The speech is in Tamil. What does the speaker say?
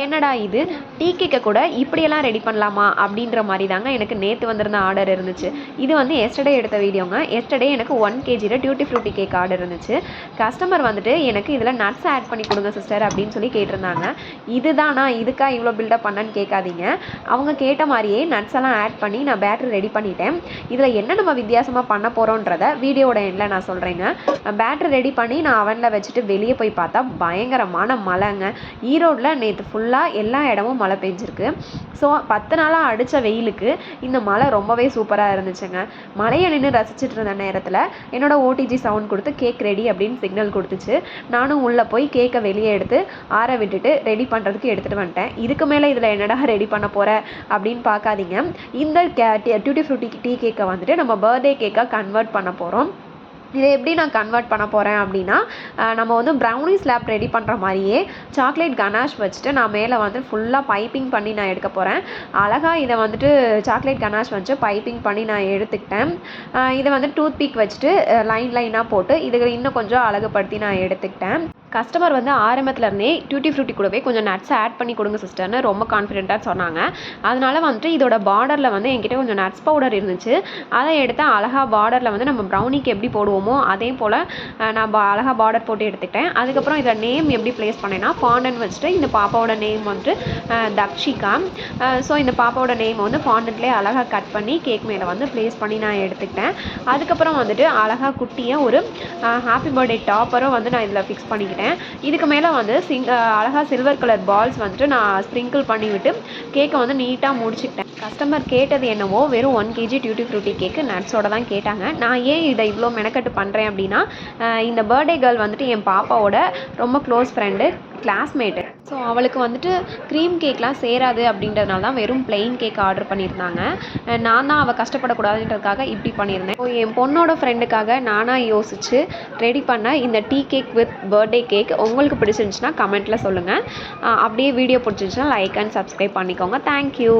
என்னடா இது டீ கேக்கை கூட இப்படியெல்லாம் ரெடி பண்ணலாமா அப்படின்ற மாதிரி தாங்க எனக்கு நேற்று வந்திருந்த ஆர்டர் இருந்துச்சு. இது வந்து எஸ்டர்டே எடுத்த வீடியோங்க. எஸ்டர்டே எனக்கு 1 kg duty Frooti cake order இருந்துச்சு. கஸ்டமர் வந்துட்டு எனக்கு இதில் நட்ஸ் ஆட் பண்ணி கொடுங்க சிஸ்டர் அப்படின்னு சொல்லி கேட்டிருந்தாங்க. இதுதானா இதுக்கா இவ்வளோ பில்டப் பண்ணேன்னு கேட்காதீங்க. அவங்க கேட்ட மாதிரியே நட்ஸ் எல்லாம் ஆட் பண்ணி நான் பேட்டரி ரெடி பண்ணிட்டேன். இதில் என்ன நம்ம வித்தியாசமாக பண்ண போகிறோன்றத வீடியோட எண்டில் நான் சொல்கிறேங்க. பேட்டரி ரெடி பண்ணி நான் அவனில் வச்சுட்டு வெளியே போய் பார்த்தா பயங்கரமான மழைங்க. ஈரோடில் நேற்று ஃபுல்லாக எல்லா இடமும் மழை பெஞ்சிருக்கு. ஸோ 10 நாளாக அடித்த வெயிலுக்கு இந்த மழை ரொம்பவே சூப்பராக இருந்துச்சுங்க. மழையை நின்று ரசிச்சுட்டு இருந்த நேரத்தில் என்னோடய ஓடிஜி சவுண்ட் கொடுத்து கேக் ரெடி அப்படின்னு சிக்னல் கொடுத்துச்சு. நானும் உள்ளே போய் கேக்கை வெளியே எடுத்து ஆற விட்டுட்டு ரெடி பண்ணுறதுக்கு எடுத்துகிட்டு வந்துட்டேன். இதுக்கு மேலே இதில் என்னடா ரெடி பண்ண போகிற அப்படின்னு பார்க்காதீங்க. இந்த டியூட்டி ஃப்ரூட்டி டீ கேக்கை வந்துட்டு நம்ம பர்த்டே கேக்காக கன்வெர்ட் பண்ண போகிறோம். இதை எப்படி நான் கன்வெர்ட் பண்ண போகிறேன் அப்படின்னா, நம்ம வந்து ப்ரௌனி ஸ்லாப் ரெடி பண்ணுற மாதிரியே சாக்லேட் கனாஷ் வச்சுட்டு நான் மேலே வந்து ஃபுல்லாக பைப்பிங் பண்ணி நான் எடுக்க போகிறேன். அழகாக இதை வந்துட்டு சாக்லேட் கனாஷ் வச்சு பைப்பிங் பண்ணி நான் எடுத்துக்கிட்டேன். இதை வந்து டூத் பிக் வச்சுட்டு லைனாக போட்டு இதுக்கு இன்னும் கொஞ்சம் அழகுபடுத்தி நான் எடுத்துக்கிட்டேன். கஸ்டமர் வந்து ஆரம்பத்துலேருந்தே டியூட்டி ஃப்ரூட்டி கூடவே கொஞ்சம் நட்ஸ் ஆட் பண்ணி கொடுங்க சிஸ்டர்னு ரொம்ப கான்ஃபிடென்ட்டாக சொன்னாங்க. அதனால வந்துட்டு இதோட பார்டரில் வந்து என்கிட்ட கொஞ்சம் நட்ஸ் பவுடர் இருந்துச்சு. அதை எடுத்து அழகாக பார்டரில் வந்து நம்ம ப்ரௌனிக்கு எப்படி போடுவோமோ அதே போல் நான் அழகாக பார்டர் போட்டு எடுத்துக்கிட்டேன். அதுக்கப்புறம் இதில் நேம் எப்படி ப்ளேஸ் பண்ணேன்னா ஃபாண்டன்ட் வச்சுட்டு இந்த பாப்பாவோட நேம் வந்துட்டு தக்ஷிகா. ஸோ இந்த பாப்பாவோட நேம் வந்து ஃபாண்டன்ட்லேயே அழகாக கட் பண்ணி கேக் மேலே வந்து ப்ளேஸ் பண்ணி நான் எடுத்துக்கிட்டேன். அதுக்கப்புறம் வந்துட்டு அழகாக குட்டியாக ஒரு ஹாப்பி பர்த்டே டாப்பரும் வந்து நான் இதில் ஃபிக்ஸ் பண்ணிக்கிட்டேன். இதுக்கு மேலே வந்து அழகாக சில்வர் கலர் பால்ஸ் வந்துட்டு நான் ஸ்ப்ரிங்கிள் பண்ணிவிட்டு கேக்கை வந்து நீட்டாக முடிச்சுக்கிட்டேன். கஸ்டமர் கேட்டது என்னவோ வெறும் 1 kg டியூட்டி ஃப்ரூட்டி கேக்கு நட்ஸோட தான் கேட்டாங்க. நான் ஏன் இதை இவ்வளோ மெனக்கட்டு பண்ணுறேன் அப்படின்னா, இந்த பர்த்டே கேர்ள் வந்துட்டு என் பாப்பாவோட ரொம்ப க்ளோஸ் ஃப்ரெண்டு, கிளாஸ்மேட்டு. ஸோ அவளுக்கு வந்துட்டு க்ரீம் கேக்லாம் சேராது அப்படின்றதுனால தான் வெறும் பிளெயின் கேக் ஆர்டர் பண்ணியிருந்தாங்க. நான் தான் அவள் கஷ்டப்படக்கூடாதுன்றதுக்காக இப்படி பண்ணியிருந்தேன். ஸோ என் பொண்ணோட ஃப்ரெண்டுக்காக நானாக யோசித்து ரெடி பண்ண இந்த tea cake with birthday cake உங்களுக்கு பிடிச்சிருந்துச்சுன்னா கமெண்ட்டில் சொல்லுங்கள். அப்படியே வீடியோ பிடிச்சிருந்துச்சுன்னா லைக் அண்ட் சப்ஸ்கிரைப் பண்ணிக்கோங்க. தேங்க்யூ.